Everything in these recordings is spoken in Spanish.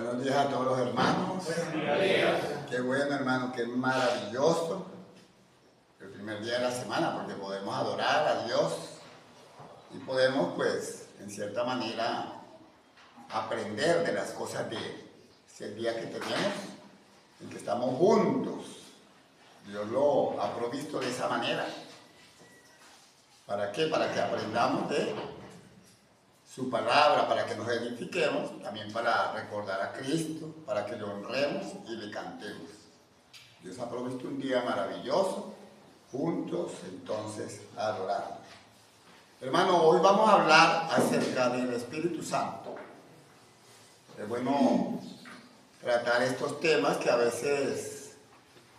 Buenos días a todos los hermanos. Buenos días. Qué bueno, hermano, qué maravilloso. El primer día de la semana, porque podemos adorar a Dios y podemos, pues, en cierta manera, aprender de las cosas de Él. Es el día que tenemos, en que estamos juntos. Dios lo ha provisto de esa manera. ¿Para qué? Para que aprendamos de su palabra, para que nos edifiquemos, también para recordar a Cristo, para que le honremos y le cantemos. Dios ha provisto un día maravilloso, juntos, entonces, a adorar. Hermano, hoy vamos a hablar acerca del Espíritu Santo. Es bueno tratar estos temas que a veces,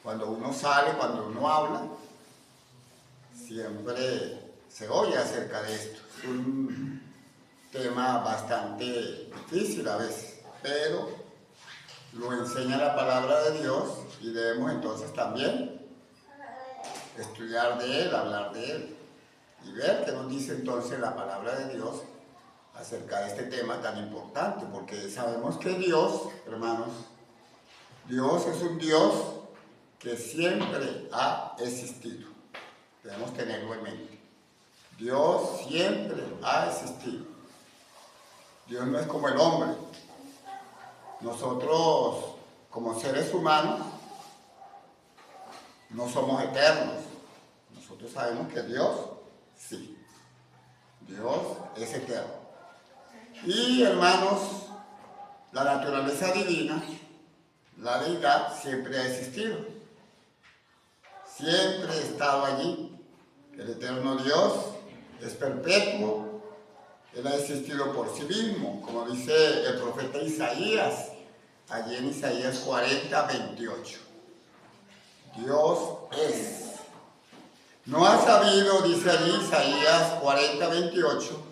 cuando uno sale, cuando uno habla, siempre se oye acerca de esto. Es un tema bastante difícil a veces, pero lo enseña la palabra de Dios y debemos entonces también estudiar de Él, hablar de Él y ver qué nos dice entonces la palabra de Dios acerca de este tema tan importante, porque sabemos que Dios, hermanos, Dios es un Dios que siempre ha existido. Debemos tenerlo en mente. Dios siempre ha existido. Dios no es como el hombre. Nosotros, como seres humanos, no somos eternos. Nosotros sabemos que Dios, sí. Dios es eterno. Y, hermanos, la naturaleza divina, la deidad, siempre ha existido. Siempre ha estado allí. El eterno Dios es perpetuo. Él ha existido por sí mismo, como dice el profeta Isaías, allí en Isaías 40, 28. Dios es. No has sabido, dice allí Isaías 40, 28,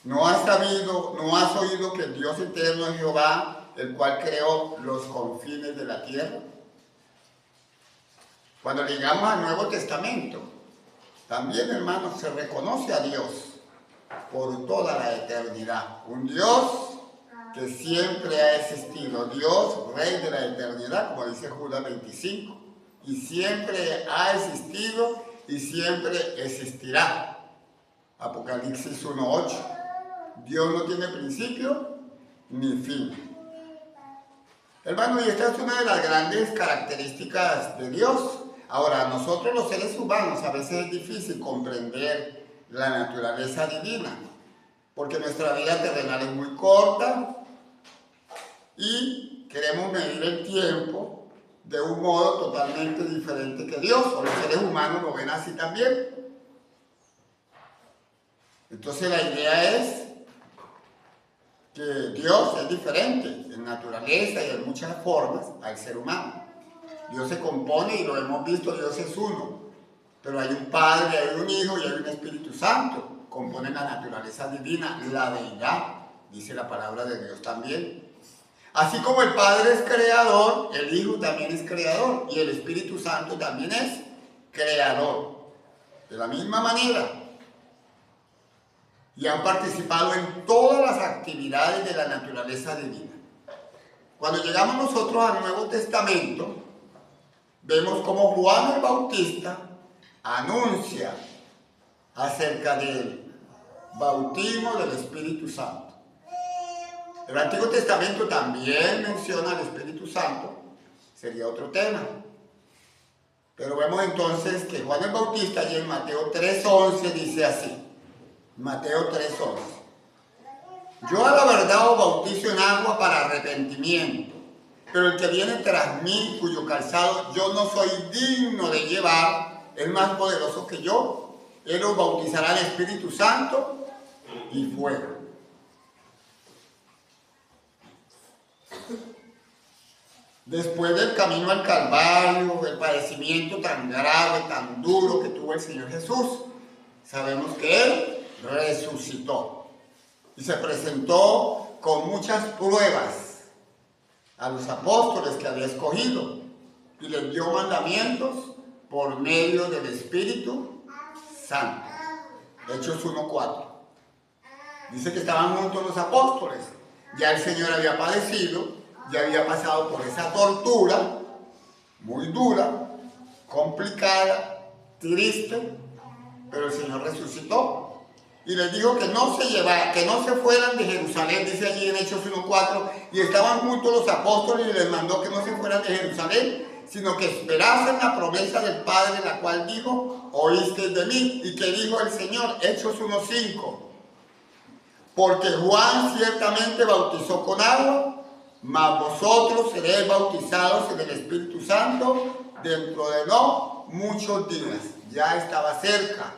no has oído que el Dios eterno es Jehová, el cual creó los confines de la tierra. Cuando llegamos al Nuevo Testamento, también, hermanos, se reconoce a Dios por toda la eternidad. Un Dios que siempre ha existido, Dios, Rey de la eternidad, como dice Judas 25, y siempre ha existido y siempre existirá. Apocalipsis 1:8. Dios no tiene principio ni fin. Hermano, y esta es una de las grandes características de Dios. Ahora, nosotros los seres humanos a veces es difícil comprender la naturaleza divina, porque nuestra vida terrenal es muy corta y queremos medir el tiempo de un modo totalmente diferente que Dios, o los seres humanos lo ven así también. Entonces la idea es que Dios es diferente en naturaleza y en muchas formas al ser humano. Dios se compone, y lo hemos visto, Dios es uno, pero hay un Padre, hay un Hijo y hay un Espíritu Santo. Componen la naturaleza divina, la deidad, dice la palabra de Dios también. Así como el Padre es creador, el Hijo también es creador y el Espíritu Santo también es creador. De la misma manera. Y han participado en todas las actividades de la naturaleza divina. Cuando llegamos nosotros al Nuevo Testamento, vemos como Juan el Bautista anuncia acerca del bautismo del Espíritu Santo. El Antiguo Testamento también menciona al Espíritu Santo, sería otro tema. Pero vemos entonces que Juan el Bautista, allí en Mateo 3:11, dice así, Mateo 3:11, yo a la verdad os bautizo en agua para arrepentimiento, pero el que viene tras mí, cuyo calzado yo no soy digno de llevar, es más poderoso que yo. Él os bautizará el Espíritu Santo y fuego. Después del camino al Calvario, el padecimiento tan grave, tan duro que tuvo el Señor Jesús, sabemos que Él resucitó y se presentó con muchas pruebas a los apóstoles que había escogido y les dio mandamientos por medio del Espíritu Santo. Hechos 1:4. Dice que estaban juntos los apóstoles. Ya el Señor había padecido ya había pasado por esa tortura muy dura, complicada, triste, pero el Señor resucitó. Y les dijo que no se fueran de Jerusalén, dice allí en Hechos 1:4, y estaban juntos los apóstoles y les mandó que no se fueran de Jerusalén, sino que esperasen la promesa del Padre, la cual dijo, oísteis de mí. ¿Y qué dijo el Señor? Hechos 1:5. Porque Juan ciertamente bautizó con agua, mas vosotros seréis bautizados en el Espíritu Santo dentro de no muchos días. Ya estaba cerca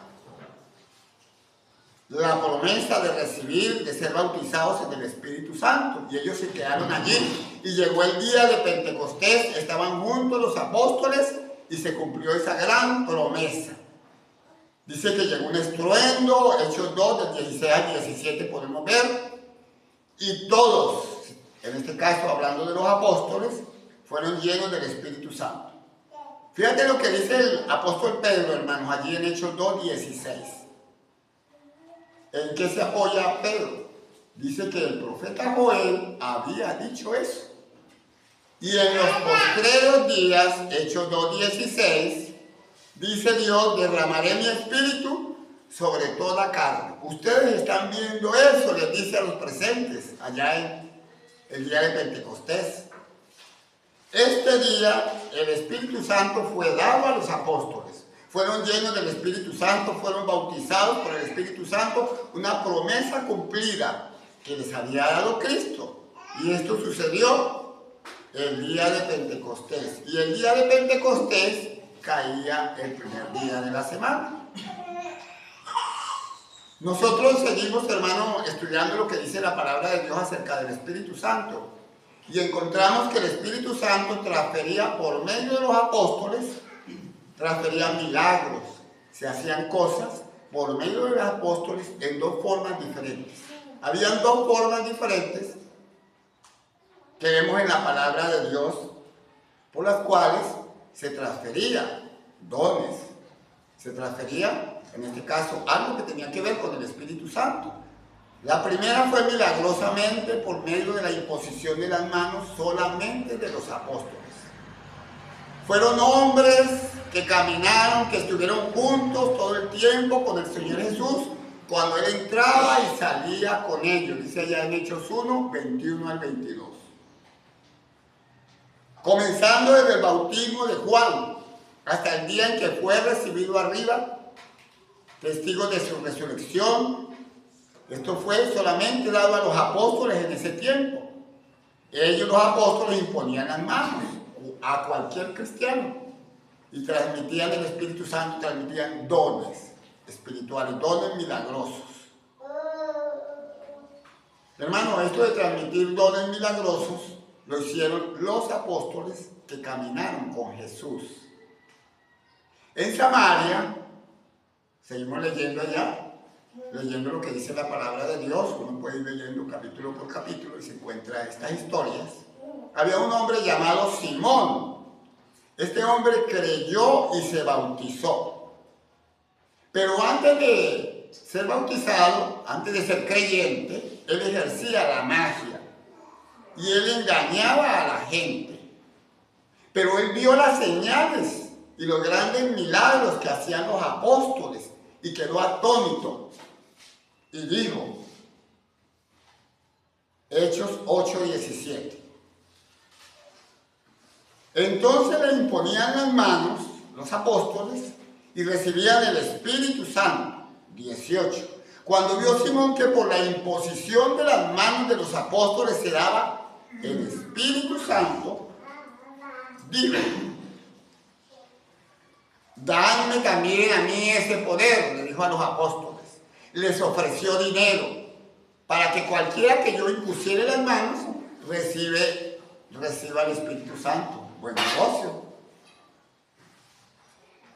la promesa de recibir, de ser bautizados en el Espíritu Santo. Y ellos se quedaron allí. Y llegó el día de Pentecostés, estaban juntos los apóstoles y se cumplió esa gran promesa. Dice que llegó un estruendo, Hechos 2, del 16 al 17 podemos ver. Y todos, en este caso hablando de los apóstoles, fueron llenos del Espíritu Santo. Fíjate lo que dice el apóstol Pedro, hermanos, allí en Hechos 2, 16. ¿En qué se apoya Pedro? Dice que el profeta Joel había dicho eso. Y en los postreros días, Hechos 2:16, dice Dios, derramaré mi espíritu sobre toda carne. Ustedes están viendo eso, les dice a los presentes, allá en el día de Pentecostés. Este día, el Espíritu Santo fue dado a los apóstoles. Fueron llenos del Espíritu Santo, fueron bautizados por el Espíritu Santo, una promesa cumplida que les había dado Cristo. Y esto sucedió el día de Pentecostés. Y el día de Pentecostés caía el primer día de la semana. Nosotros seguimos, hermano, estudiando lo que dice la palabra de Dios acerca del Espíritu Santo. Y encontramos que el Espíritu Santo transfería por medio de los apóstoles, transferían milagros, se hacían cosas por medio de los apóstoles en dos formas diferentes. Habían dos formas diferentes que vemos en la palabra de Dios, por las cuales se transferían dones, se transfería, en este caso, algo que tenía que ver con el Espíritu Santo. La primera fue milagrosamente por medio de la imposición de las manos solamente de los apóstoles. Fueron hombres que caminaron, que estuvieron juntos todo el tiempo con el Señor Jesús, cuando Él entraba y salía con ellos. Dice allá en Hechos 1, 21 al 22. Comenzando desde el bautismo de Juan, hasta el día en que fue recibido arriba, testigos de su resurrección. Esto fue solamente dado a los apóstoles en ese tiempo. Ellos, los apóstoles, imponían las manos a cualquier cristiano y transmitían el Espíritu Santo, transmitían dones espirituales, dones milagrosos. Hermano, esto de transmitir dones milagrosos lo hicieron los apóstoles que caminaron con Jesús. En Samaria, seguimos leyendo allá, leyendo lo que dice la palabra de Dios, uno puede ir leyendo capítulo por capítulo y se encuentra estas historias. Había un hombre llamado Simón. Este hombre creyó y se bautizó. Pero antes de ser bautizado, antes de ser creyente, él ejercía la magia. Y él engañaba a la gente. Pero él vio las señales y los grandes milagros que hacían los apóstoles y quedó atónito. Y dijo, Hechos 8:17. Entonces le imponían las manos los apóstoles y recibían el Espíritu Santo. 18. Cuando vio Simón que por la imposición de las manos de los apóstoles se daba el Espíritu Santo, dijo, dadme también a mí ese poder, le dijo a los apóstoles. Les ofreció dinero para que cualquiera que yo impusiera las manos reciba el Espíritu Santo. Buen negocio.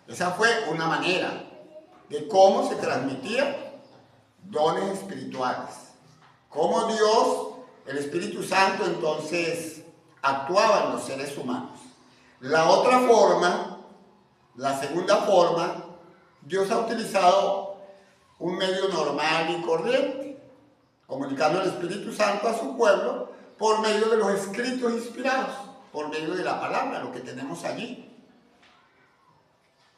Esa fue una manera de cómo se transmitían dones espirituales. Cómo Dios, el Espíritu Santo, entonces actuaba en los seres humanos. La otra forma, la segunda forma, Dios ha utilizado un medio normal y corriente, comunicando el Espíritu Santo a su pueblo por medio de los escritos inspirados, por medio de la palabra, lo que tenemos allí.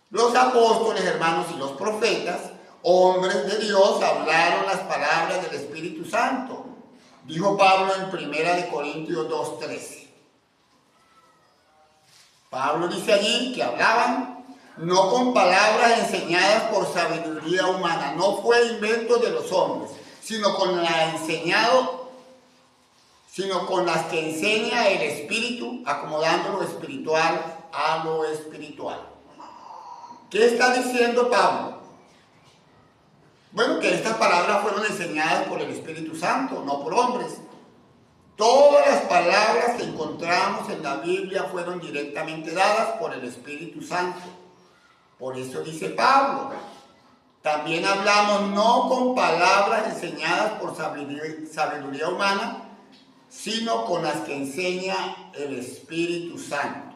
Los apóstoles, hermanos, y los profetas, hombres de Dios, hablaron las palabras del Espíritu Santo. Dijo Pablo en 1 Corintios 2:13. Pablo dice allí que hablaban no con palabras enseñadas por sabiduría humana, no fue invento de los hombres, sino con las que enseña el Espíritu, acomodando lo espiritual a lo espiritual. ¿Qué está diciendo Pablo? Bueno, que estas palabras fueron enseñadas por el Espíritu Santo, no por hombres. Todas las palabras que encontramos en la Biblia fueron directamente dadas por el Espíritu Santo. Por eso dice Pablo, también hablamos no con palabras enseñadas por sabiduría humana, sino con las que enseña el Espíritu Santo.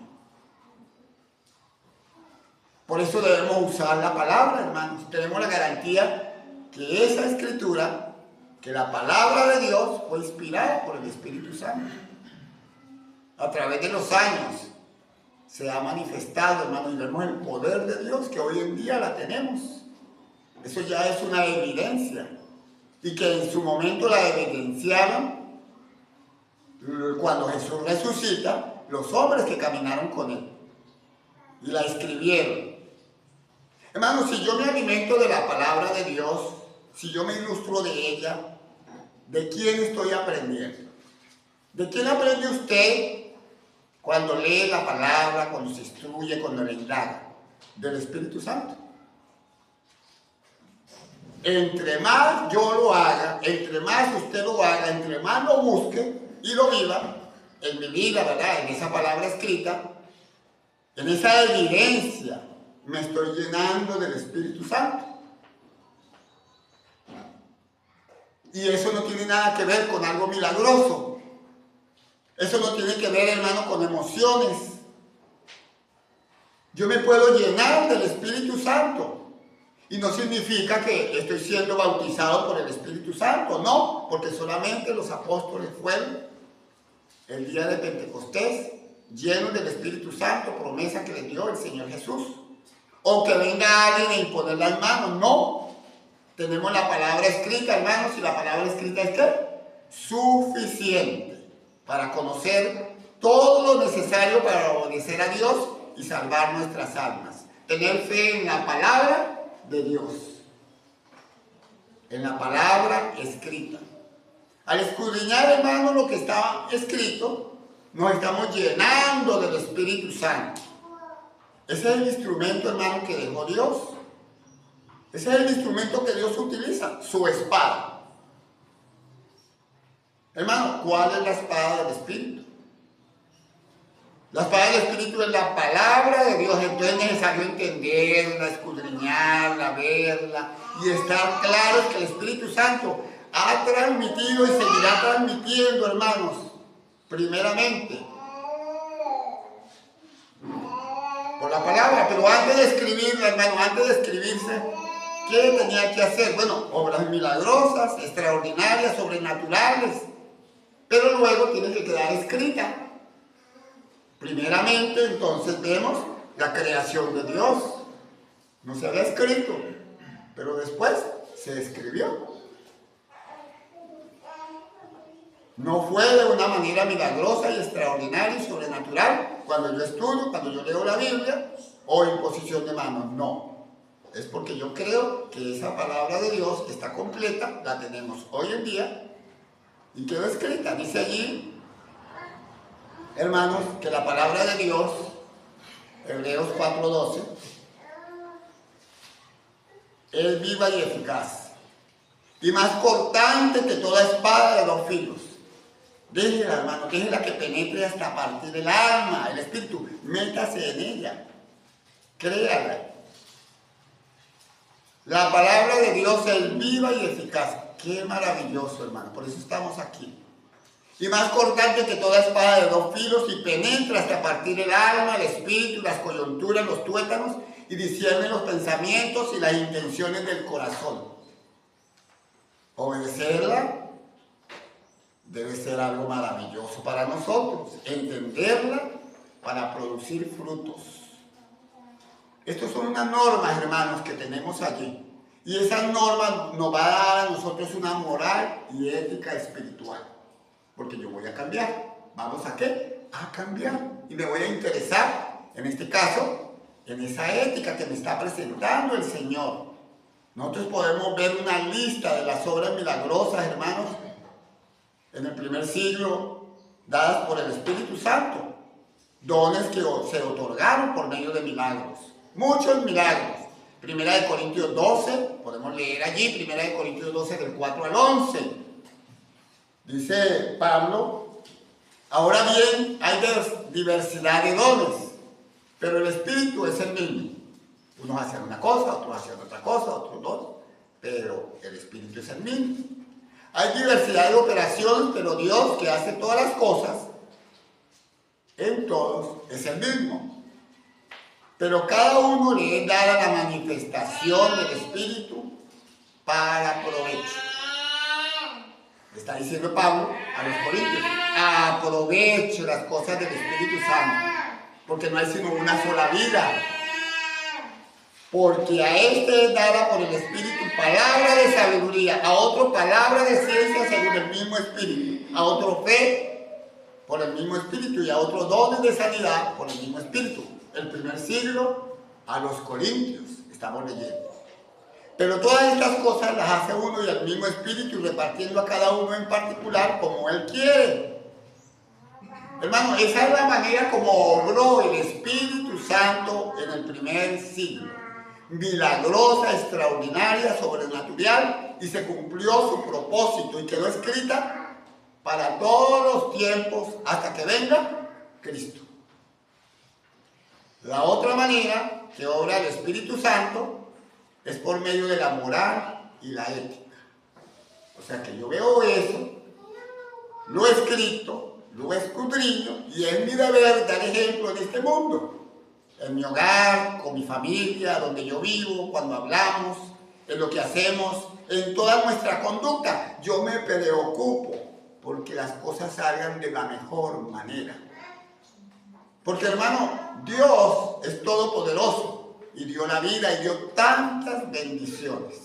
Por eso debemos usar la palabra, hermanos. Tenemos la garantía que esa escritura, que la palabra de Dios fue inspirada por el Espíritu Santo. A través de los años se ha manifestado, hermanos, y vemos el poder de Dios que hoy en día la tenemos. Eso ya es una evidencia. Y que en su momento la evidenciaron cuando Jesús resucita, los hombres que caminaron con él. Y la escribieron. Hermanos, si yo me alimento de la palabra de Dios, si yo me ilustro de ella, ¿de quién estoy aprendiendo? ¿De quién aprende usted cuando lee la palabra, cuando se instruye, cuando le indaga? Del Espíritu Santo. Entre más yo lo haga, entre más usted lo haga, entre más lo busque y lo viva, en mi vida, ¿verdad? En esa palabra escrita, en esa evidencia, me estoy llenando del Espíritu Santo. Y eso no tiene nada que ver con algo milagroso. Eso no tiene que ver, hermano, con emociones. Yo me puedo llenar del Espíritu Santo. Y no significa que estoy siendo bautizado por el Espíritu Santo, no, porque solamente los apóstoles fueron el día de Pentecostés llenos del Espíritu Santo, promesa que les dio el Señor Jesús. O que venga alguien a imponer las manos, no. Tenemos la palabra escrita, hermanos, y la palabra escrita es ¿qué? Suficiente para conocer todo lo necesario para obedecer a Dios y salvar nuestras almas. Tener fe en la palabra de Dios, en la palabra escrita. Al escudriñar, hermano, lo que está escrito, nos estamos llenando del Espíritu Santo. Ese es el instrumento, hermano, que dejó Dios. Ese es el instrumento que Dios utiliza, su espada. Hermano, ¿cuál es la espada del Espíritu? La espada del Espíritu es la palabra de Dios, entonces es necesario entenderla, escudriñarla, verla y estar claros que el Espíritu Santo ha transmitido y seguirá transmitiendo, hermanos, primeramente por la palabra, pero antes de escribirla, hermano, antes de escribirse, ¿qué tenía que hacer? Bueno, obras milagrosas, extraordinarias, sobrenaturales, pero luego tiene que quedar escrita. Primeramente, entonces, vemos la creación de Dios. No se había escrito, pero después se escribió. No fue de una manera milagrosa y extraordinaria y sobrenatural cuando yo estudio, cuando yo leo la Biblia o imposición de manos. No. Es porque yo creo que esa palabra de Dios está completa, la tenemos hoy en día y quedó escrita. Dice allí, hermanos, que la palabra de Dios, Hebreos 4:12, es viva y eficaz y más cortante que toda espada de dos filos. Déjela, hermano, déjela que penetre hasta partir el alma, el espíritu, métase en ella, créala. La palabra de Dios es viva y eficaz. Qué maravilloso, hermano, por eso estamos aquí. Y más cortante que toda espada de dos filos y penetra hasta partir el alma, el espíritu, las coyunturas, los tuétanos y discierne los pensamientos y las intenciones del corazón. Obedecerla debe ser algo maravilloso para nosotros, entenderla para producir frutos. Estas son unas normas, hermanos, que tenemos allí. Y esas normas nos va a dar a nosotros una moral y ética espiritual. Porque yo voy a cambiar. ¿Vamos a qué? A cambiar. Y me voy a interesar, en este caso, en esa ética que me está presentando el Señor. Nosotros podemos ver una lista de las obras milagrosas, hermanos, en el primer siglo, dadas por el Espíritu Santo. Dones que se otorgaron por medio de milagros. Muchos milagros. Primera de Corintios 12, podemos leer allí, Primera de Corintios 12 del 4 al 11. Dice Pablo, ahora bien, hay diversidad de dones, pero el Espíritu es el mismo. Unos hacen una cosa, otros hacen otra cosa, otros dos, pero el Espíritu es el mismo. Hay diversidad de operaciones, pero Dios, que hace todas las cosas, en todos es el mismo. Pero cada uno le es dada la manifestación del Espíritu para provecho. Está diciendo Pablo a los corintios, aprovecho las cosas del Espíritu Santo, porque no hay sino una sola vida. Porque a este es dada por el Espíritu palabra de sabiduría, a otro palabra de ciencia según el mismo Espíritu, a otro fe por el mismo Espíritu y a otro dones de sanidad por el mismo Espíritu. El primer siglo a los corintios, estamos leyendo. Pero todas estas cosas las hace uno y el mismo Espíritu, repartiendo a cada uno en particular como Él quiere. Hermano, esa es la manera como obró el Espíritu Santo en el primer siglo. Milagrosa, extraordinaria, sobrenatural, y se cumplió su propósito y quedó escrita para todos los tiempos hasta que venga Cristo. La otra manera que obra el Espíritu Santo es por medio de la moral y la ética. O sea que yo veo eso, lo he escrito, lo escudriño y es mi deber dar ejemplo en este mundo. En mi hogar, con mi familia, donde yo vivo, cuando hablamos, en lo que hacemos, en toda nuestra conducta. Yo me preocupo porque las cosas salgan de la mejor manera. Porque, hermano, Dios es todopoderoso y dio la vida y dio tantas bendiciones.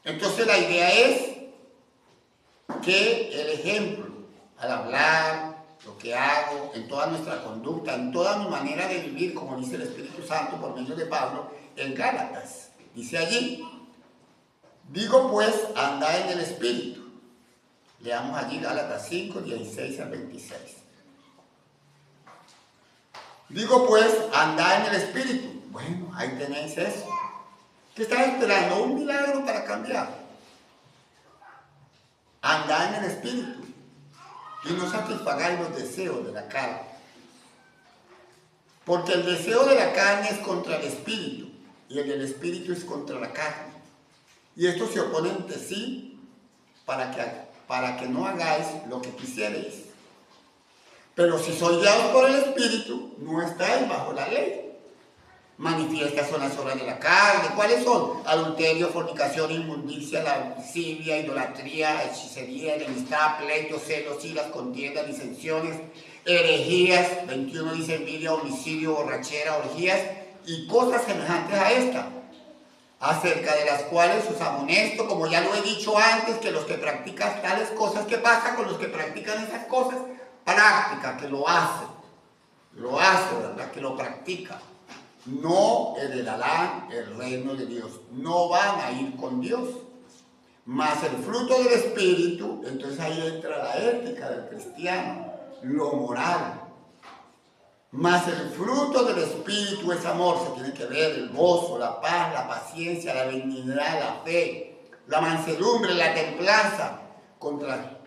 Entonces la idea es que el ejemplo, al hablar, lo que hago, en toda nuestra conducta, en toda mi manera de vivir, como dice el Espíritu Santo por medio de Pablo, en Gálatas, dice allí, digo pues, andad en el Espíritu. Leamos allí Gálatas 5, 16 al 26. Digo pues, andad en el Espíritu. Bueno, ahí tenéis eso. ¿Qué están esperando? Un milagro para cambiar. Andad en el Espíritu y no satisfagáis los deseos de la carne. Porque el deseo de la carne es contra el Espíritu y el del Espíritu es contra la carne. Y estos se oponen entre sí para que no hagáis lo que quisierais. Pero si sois guiados por el Espíritu, no estáis bajo la ley. Manifiestas son las obras de la carne. ¿Cuáles son? Adulterio, fornicación, inmundicia, lascivia, idolatría, hechicería, enemistad, pleitos, celos, iras, contiendas, disensiones, herejías. 21 dice envidia, homicidio, borrachera, orgías y cosas semejantes a esta, acerca de las cuales os amonesto, como ya lo he dicho antes, que los que practican tales cosas, ¿qué pasa con los que practican esas cosas? Práctica, que lo hace, ¿verdad? Que lo practica. No heredarán el reino de Dios, no van a ir con Dios. Mas el fruto del Espíritu, entonces ahí entra la ética del cristiano, lo moral. Mas el fruto del Espíritu es amor, se tiene que ver el gozo, la paz, la paciencia, la benignidad, la fe, la mansedumbre, la templanza. Contra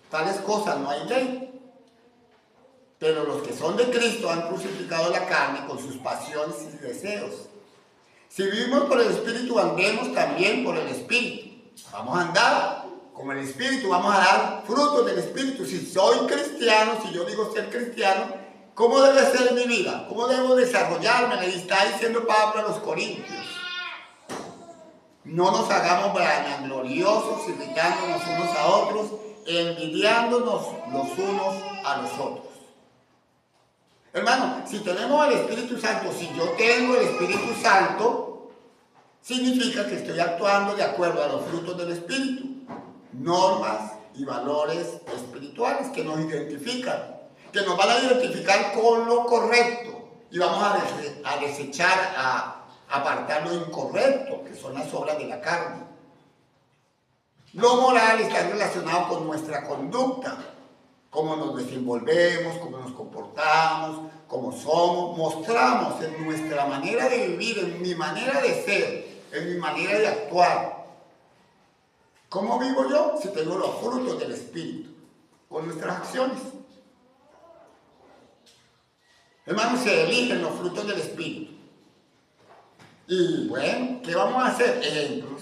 tales cosas no hay ley. Pero los que son de Cristo han crucificado la carne con sus pasiones y deseos. Si vivimos por el Espíritu, andemos también por el Espíritu. Vamos a andar como el Espíritu, vamos a dar frutos del Espíritu. Si soy cristiano, si yo digo ser cristiano, ¿cómo debe ser mi vida? ¿Cómo debo desarrollarme? Le está diciendo Pablo a los corintios. No nos hagamos vanagloriosos, irritándonos unos a otros, envidiándonos los unos a los otros. Hermano, si tenemos el Espíritu Santo, si yo tengo el Espíritu Santo, significa que estoy actuando de acuerdo a los frutos del Espíritu, normas y valores espirituales que nos identifican, que nos van a identificar con lo correcto y vamos a desechar, a apartar lo incorrecto, que son las obras de la carne. Lo moral está relacionado con nuestra conducta, cómo nos desenvolvemos, cómo nos comportamos, cómo somos, mostramos en nuestra manera de vivir, en mi manera de ser, en mi manera de actuar. ¿Cómo vivo yo? Si tengo los frutos del Espíritu, con nuestras acciones. Hermanos, se eligen los frutos del Espíritu. Y bueno, ¿qué vamos a hacer? Ejemplos,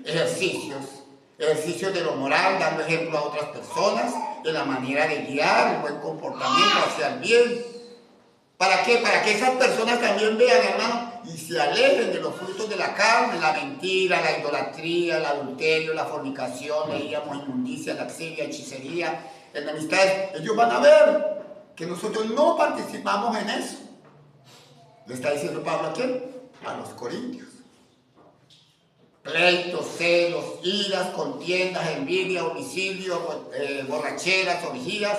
ejercicios de lo moral, dando ejemplo a otras personas, de la manera de guiar, el buen comportamiento hacia el bien. ¿Para qué? Para que esas personas también vean, hermano, y se alejen de los frutos de la carne, la mentira, la idolatría, el adulterio, la fornicación, leíamos inmundicia, laxivia, hechicería, enemistades. Ellos van a ver que nosotros no participamos en eso. ¿Le está diciendo Pablo a quién? A los corintios. Pleitos, celos, iras, contiendas, envidia, homicidio, borracheras, orgías,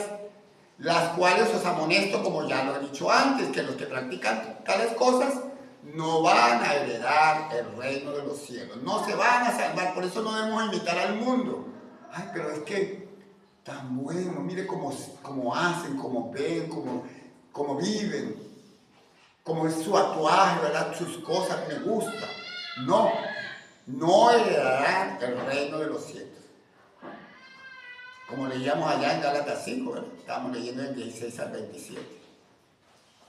las cuales os amonesto, como ya lo he dicho antes, que los que practican tales cosas no van a heredar el reino de los cielos, no se van a salvar. Por eso no debemos imitar al mundo. Ay, pero es que tan bueno, mire cómo hacen, cómo ven, cómo viven, cómo es su actuaje, ¿verdad? Sus cosas, me gusta. No heredarán el reino de los cielos. Como leíamos allá en Gálatas 5, ¿verdad? Estábamos leyendo del 16 al 27.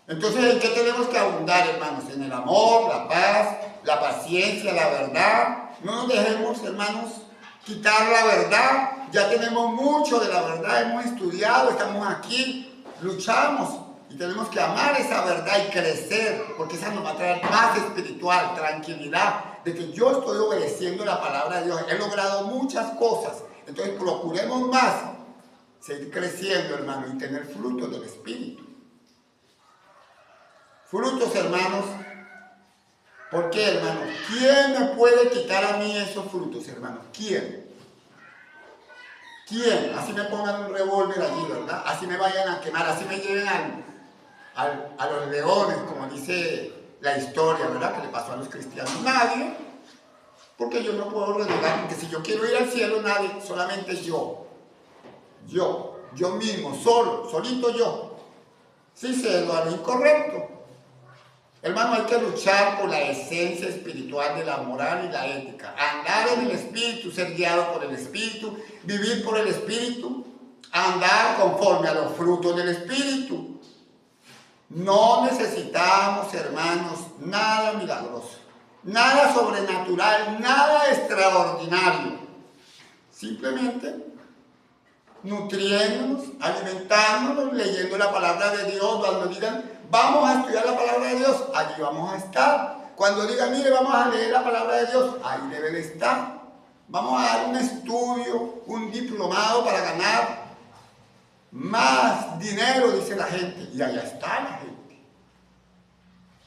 Entonces, ¿en qué tenemos que abundar, hermanos? En el amor, la paz, la paciencia, la verdad. No nos dejemos, hermanos, quitar la verdad. Ya tenemos mucho de la verdad, hemos estudiado, estamos aquí, luchamos. Y tenemos que amar esa verdad y crecer, porque esa nos va a traer paz espiritual, tranquilidad, de que yo estoy obedeciendo la palabra de Dios. He logrado muchas cosas. Entonces procuremos más seguir creciendo, hermano, y tener frutos del Espíritu. Frutos, hermanos. ¿Por qué, hermano? ¿Quién me puede quitar a mí esos frutos, hermano? ¿Quién? ¿Quién? Así me pongan un revólver allí, ¿verdad? Así me vayan a quemar, así me lleven a los leones, como dice la historia, ¿verdad? Que le pasó a los cristianos. Nadie. Porque yo no puedo renegar, porque si yo quiero ir al cielo, nadie, solamente yo mismo, solito yo. Si cedo a lo incorrecto. Hermano, hay que luchar por la esencia espiritual de la moral y la ética. Andar en el Espíritu, ser guiado por el Espíritu, vivir por el Espíritu, andar conforme a los frutos del Espíritu. No necesitamos, hermanos, nada milagroso. Nada sobrenatural, nada extraordinario. Simplemente nutriéndonos, alimentándonos, leyendo la palabra de Dios. Cuando digan, vamos a estudiar la palabra de Dios, allí vamos a estar. Cuando digan, mire, vamos a leer la palabra de Dios, ahí debe de estar. Vamos a dar un estudio, un diplomado para ganar más dinero, dice la gente. Y allá está la gente.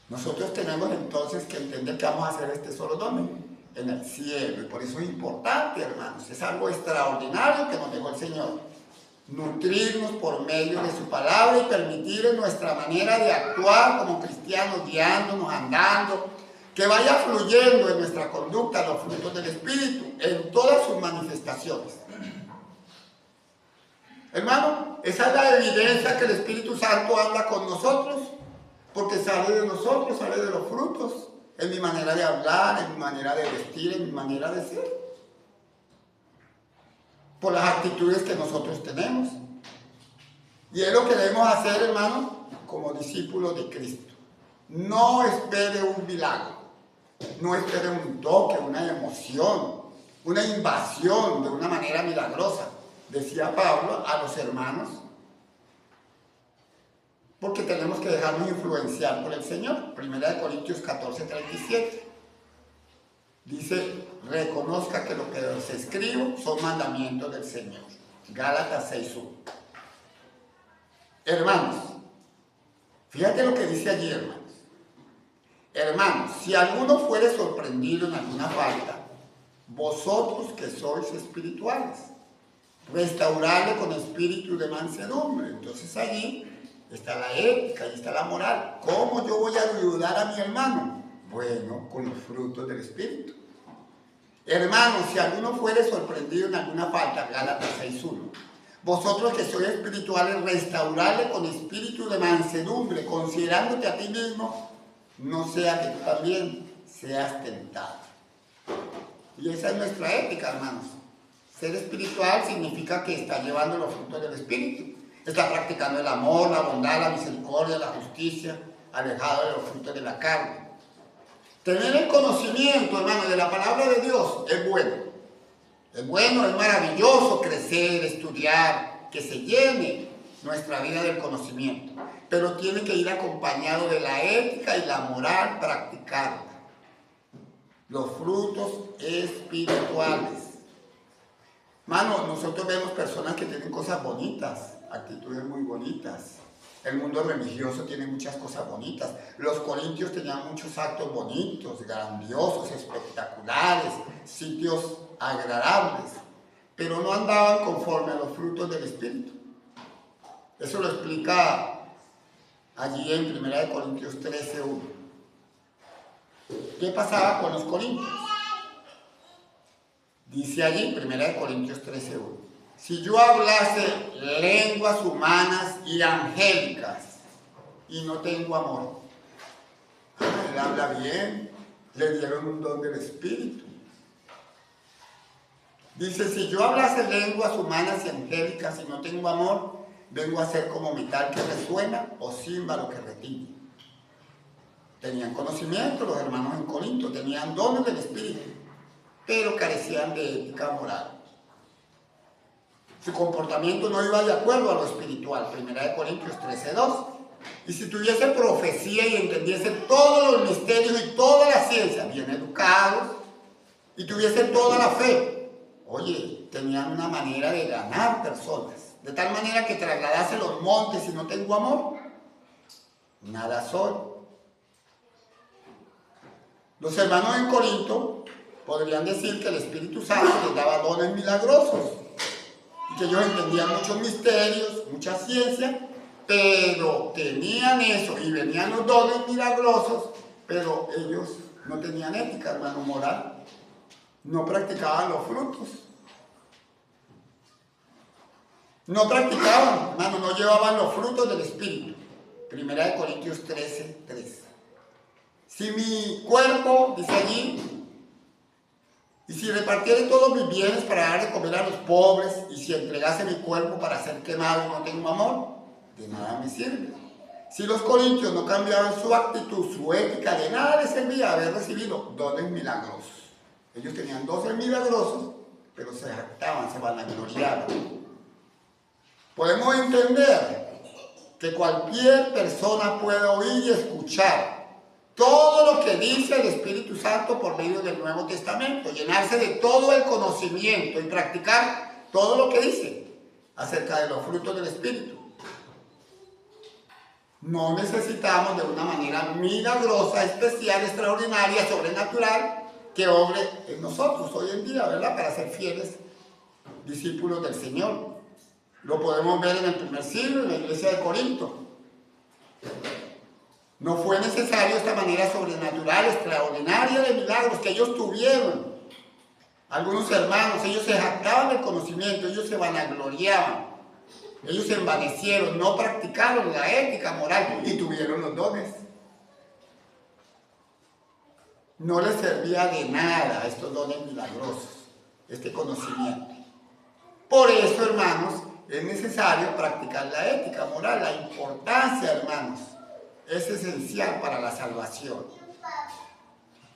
Nosotros tenemos entonces que entender que vamos a hacer este solo ¿dónde? En el cielo. Y por eso es importante, hermanos. Es algo extraordinario que nos dejó el Señor. Nutrirnos por medio de su palabra y permitir en nuestra manera de actuar como cristianos, guiándonos, andando, que vaya fluyendo en nuestra conducta los frutos del Espíritu en todas sus manifestaciones. Hermano, esa es la evidencia que el Espíritu Santo habla con nosotros. Porque sale de nosotros, sale de los frutos, en mi manera de hablar, en mi manera de vestir, en mi manera de ser. Por las actitudes que nosotros tenemos. Y es lo que debemos hacer, hermano, como discípulos de Cristo. No espere un milagro, no espere un toque, una emoción, una invasión de una manera milagrosa. Decía Pablo a los hermanos, porque tenemos que dejarnos influenciar por el Señor. 1 Corintios 14:37. Dice, reconozca que lo que os escribo son mandamientos del Señor. Gálatas 6:1. Hermanos, fíjate lo que dice allí, hermanos. Hermanos, si alguno fuere sorprendido en alguna falta, vosotros que sois espirituales, restaurarle con espíritu de mansedumbre. Entonces allí está la ética, allí está la moral. ¿Cómo yo voy a ayudar a mi hermano? Bueno, con los frutos del espíritu. Hermanos, si alguno fuere sorprendido en alguna falta, Gálatas 6:1, vosotros que sois espirituales, restaurarle con espíritu de mansedumbre, considerándote a ti mismo, no sea que tú también seas tentado. Y esa es nuestra ética, hermanos. Ser espiritual significa que está llevando los frutos del espíritu. Está practicando el amor, la bondad, la misericordia, la justicia, alejado de los frutos de la carne. Tener el conocimiento, hermano, de la palabra de Dios es bueno. Es bueno, es maravilloso crecer, estudiar, que se llene nuestra vida del conocimiento. Pero tiene que ir acompañado de la ética y la moral practicada. Los frutos espirituales. Hermano, nosotros vemos personas que tienen cosas bonitas, actitudes muy bonitas. El mundo religioso tiene muchas cosas bonitas. Los corintios tenían muchos actos bonitos, grandiosos, espectaculares, sitios agradables, pero no andaban conforme a los frutos del Espíritu. Eso lo explica allí en 1 Corintios 13:1. ¿Qué pasaba con los corintios? Dice allí, 1 Corintios 13:1. Si yo hablase lenguas humanas y angélicas y no tengo amor. Él habla bien, le dieron un don del Espíritu. Dice, si yo hablase lenguas humanas y angélicas y no tengo amor, vengo a ser como metal que resuena o címbalo que retiñe. Tenían conocimiento los hermanos en Corinto, tenían dones del Espíritu, pero carecían de ética moral. Su comportamiento no iba de acuerdo a lo espiritual, 1 Corintios 13:2. Y si tuviese profecía y entendiese todos los misterios y toda la ciencia, bien educados, y tuviese toda la fe, oye, tenían una manera de ganar personas, de tal manera que trasladase los montes y no tengo amor, nada soy. Los hermanos en Corinto podrían decir que el Espíritu Santo les daba dones milagrosos, y que ellos entendían muchos misterios, mucha ciencia, pero tenían eso y venían los dones milagrosos, pero ellos no tenían ética, hermano, moral, no practicaban los frutos, no practicaban, hermano, no llevaban los frutos del Espíritu. 1 Corintios 13:3. Si mi cuerpo, dice allí, y si repartiere todos mis bienes para dar de comer a los pobres, y si entregase mi cuerpo para ser quemado y no tengo amor, de nada me sirve. Si los corintios no cambiaban su actitud, su ética, de nada les servía haber recibido dones milagrosos. Ellos tenían dones milagrosos, pero se jactaban, se vanagloriaban. Podemos entender que cualquier persona puede oír y escuchar todo lo que dice el Espíritu Santo por medio del Nuevo Testamento, llenarse de todo el conocimiento y practicar todo lo que dice acerca de los frutos del Espíritu. No necesitamos de una manera milagrosa, especial, extraordinaria, sobrenatural, que obre en nosotros hoy en día, ¿verdad? Para ser fieles discípulos del Señor. Lo podemos ver en el primer siglo, en la iglesia de Corinto. No fue necesario esta manera sobrenatural, extraordinaria de milagros que ellos tuvieron. Algunos hermanos, ellos se jactaban del conocimiento, ellos se vanagloriaban, ellos se envanecieron, no practicaron la ética moral y tuvieron los dones. No les servía de nada estos dones milagrosos, este conocimiento. Por eso, hermanos, es necesario practicar la ética moral, la importancia, hermanos. Es esencial para la salvación.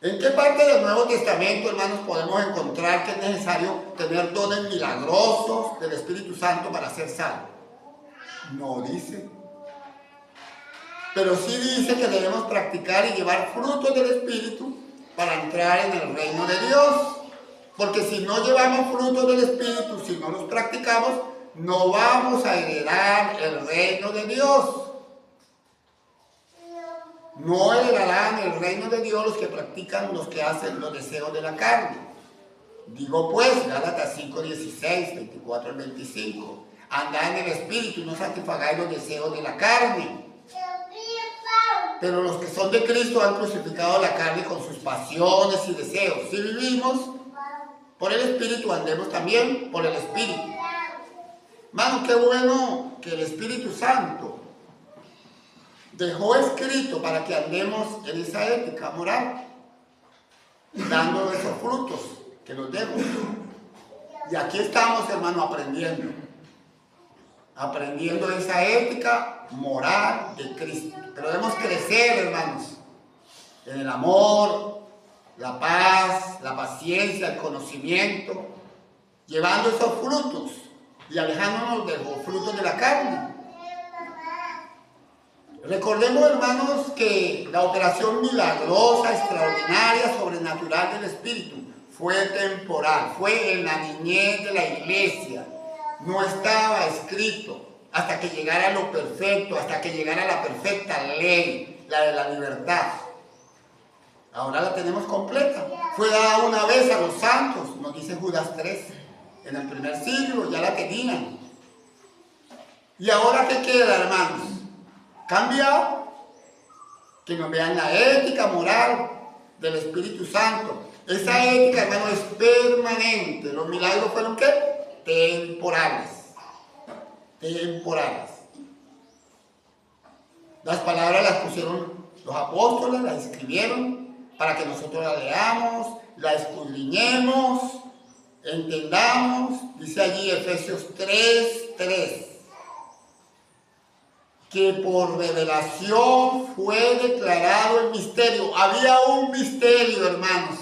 ¿En qué parte del Nuevo Testamento, hermanos, podemos encontrar que es necesario tener dones milagrosos del Espíritu Santo para ser salvos? No dice. Pero sí dice que debemos practicar y llevar frutos del Espíritu para entrar en el reino de Dios. Porque si no llevamos frutos del Espíritu, si no los practicamos, no vamos a heredar el reino de Dios. No heredarán el reino de Dios los que practican, los que hacen los deseos de la carne. Digo pues, Gálatas 5, 16, 24 al 25. Andad en el Espíritu y no satisfagáis los deseos de la carne. Pero los que son de Cristo han crucificado la carne con sus pasiones y deseos. Si vivimos por el Espíritu, andemos también por el Espíritu. Hermano, qué bueno que el Espíritu Santo dejó escrito para que andemos en esa ética moral, dando esos frutos que nos demos. Y aquí estamos, hermano, aprendiendo esa ética moral de Cristo. Pero debemos crecer, hermanos, en el amor, la paz, la paciencia, el conocimiento, llevando esos frutos y alejándonos de los frutos de la carne. Recordemos, hermanos, que la operación milagrosa, extraordinaria, sobrenatural del Espíritu fue temporal, fue en la niñez de la iglesia. No estaba escrito hasta que llegara lo perfecto, hasta que llegara la perfecta ley, la de la libertad. Ahora la tenemos completa. Fue dada una vez a los santos, nos dice Judas 3. En el primer siglo ya la tenían. ¿Y ahora qué queda, hermanos? Cambiado. Que nos vean la ética moral del Espíritu Santo. Esa ética, hermano, es permanente. Los milagros fueron ¿qué? Temporales. Temporales. Las palabras las pusieron los apóstoles, las escribieron para que nosotros las leamos, las escudriñemos, entendamos. Dice allí Efesios 3:3. Que por revelación fue declarado el misterio. Había un misterio, hermanos.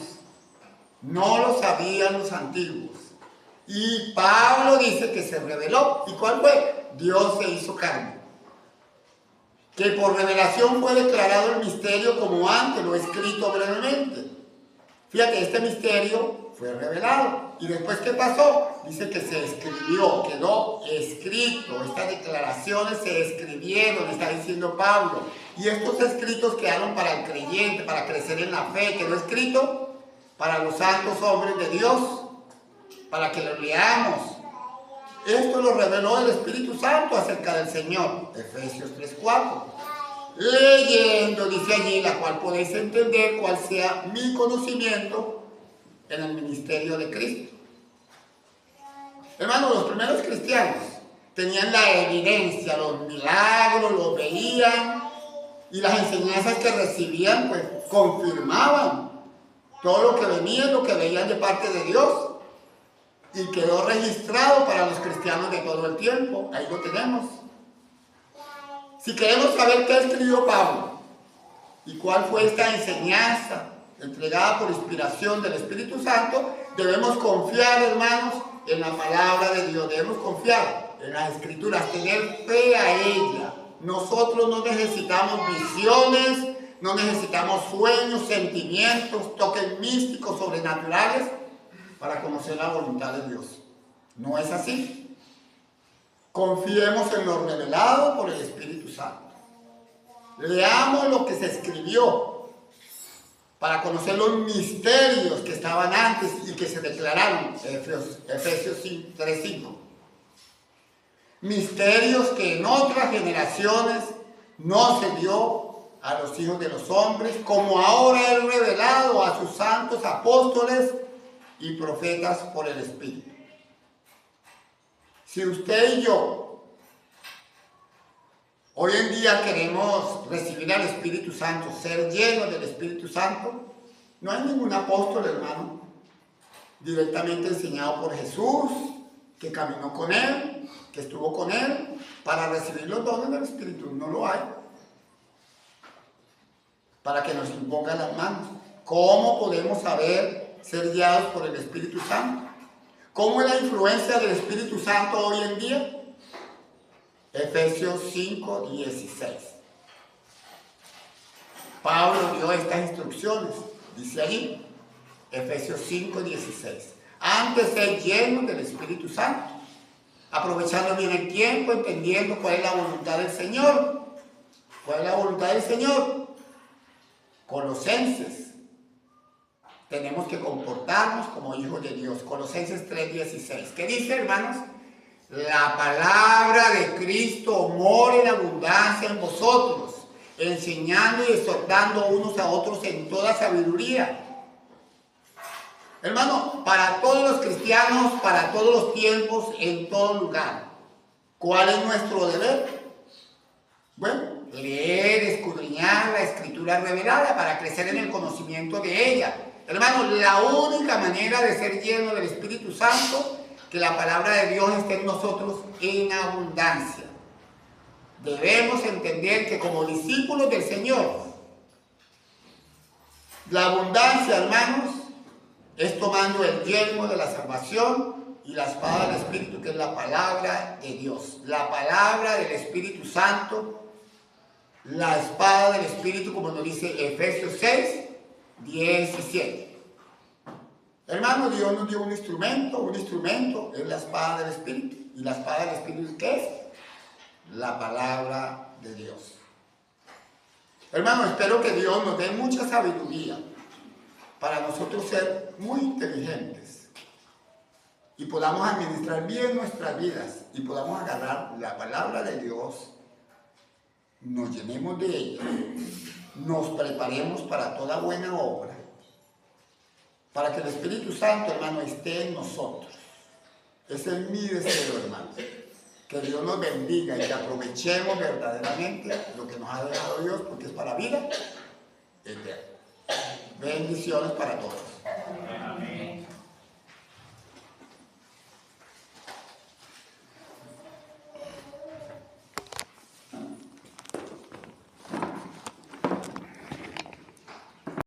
No lo sabían los antiguos. Y Pablo dice que se reveló. ¿Y cuál fue? Dios se hizo carne. Que por revelación fue declarado el misterio como antes lo he escrito brevemente. Fíjate, este misterio fue revelado. ¿Y después qué pasó? Dice que se escribió, quedó escrito. Estas declaraciones se escribieron, está diciendo Pablo. Y estos escritos quedaron para el creyente, para crecer en la fe. Quedó escrito para los santos hombres de Dios, para que lo leamos. Esto lo reveló el Espíritu Santo acerca del Señor. Efesios 3:4. Leyendo, dice allí, la cual podéis entender cuál sea mi conocimiento en el ministerio de Cristo. Hermanos, los primeros cristianos tenían la evidencia, los milagros, los veían, y las enseñanzas que recibían, pues, confirmaban todo lo que venía, lo que veían de parte de Dios. Y quedó registrado para los cristianos de todo el tiempo. Ahí lo tenemos. Si queremos saber qué escribió Pablo y cuál fue esta enseñanza entregada por inspiración del Espíritu Santo, debemos confiar, hermanos, en la palabra de Dios. Debemos confiar en las Escrituras, tener fe a ella. Nosotros no necesitamos visiones, no necesitamos sueños, sentimientos, toques místicos, sobrenaturales para conocer la voluntad de Dios. No es así. Confiemos en lo revelado por el Espíritu Santo. Leamos lo que se escribió para conocer los misterios que estaban antes y que se declararon. Efesios 3:5. Misterios que en otras generaciones no se dio a los hijos de los hombres, como ahora es revelado a sus santos apóstoles y profetas por el Espíritu. Si usted y yo hoy en día queremos recibir al Espíritu Santo, ser llenos del Espíritu Santo, no hay ningún apóstol, hermano, directamente enseñado por Jesús, que caminó con Él, que estuvo con Él, para recibir los dones del Espíritu. No lo hay. Para que nos impongan las manos. ¿Cómo podemos saber ser guiados por el Espíritu Santo? ¿Cómo es la influencia del Espíritu Santo hoy en día? Efesios 5:16. Pablo dio estas instrucciones, dice allí, Efesios 5:16. Antes ser llenos del Espíritu Santo, aprovechando bien el tiempo, entendiendo cuál es la voluntad del Señor. ¿Cuál es la voluntad del Señor? Colosenses. Tenemos que comportarnos como hijos de Dios. Colosenses 3:16. ¿Qué dice, hermanos? La palabra de Cristo mora en abundancia en vosotros, enseñando y exhortando unos a otros en toda sabiduría. Hermano, para todos los cristianos, para todos los tiempos, en todo lugar, ¿cuál es nuestro deber? Bueno, leer, escudriñar la Escritura revelada para crecer en el conocimiento de ella. Hermano, la única manera de ser lleno del Espíritu Santo, que la palabra de Dios esté en nosotros en abundancia. Debemos entender que como discípulos del Señor, la abundancia, hermanos, es tomando el yelmo de la salvación y la espada del Espíritu, que es la palabra de Dios. La palabra del Espíritu Santo, la espada del Espíritu, como nos dice Efesios 6:17. Hermano, Dios nos dio un instrumento es la espada del Espíritu. ¿Y la espada del Espíritu qué es? La palabra de Dios. Hermano, espero que Dios nos dé mucha sabiduría para nosotros ser muy inteligentes y podamos administrar bien nuestras vidas y podamos agarrar la palabra de Dios, nos llenemos de ella, nos preparemos para toda buena obra, para que el Espíritu Santo, hermano, esté en nosotros. Ese es mi deseo, hermano. Que Dios nos bendiga y que aprovechemos verdaderamente lo que nos ha dejado Dios, porque es para vida eterna. Bendiciones para todos.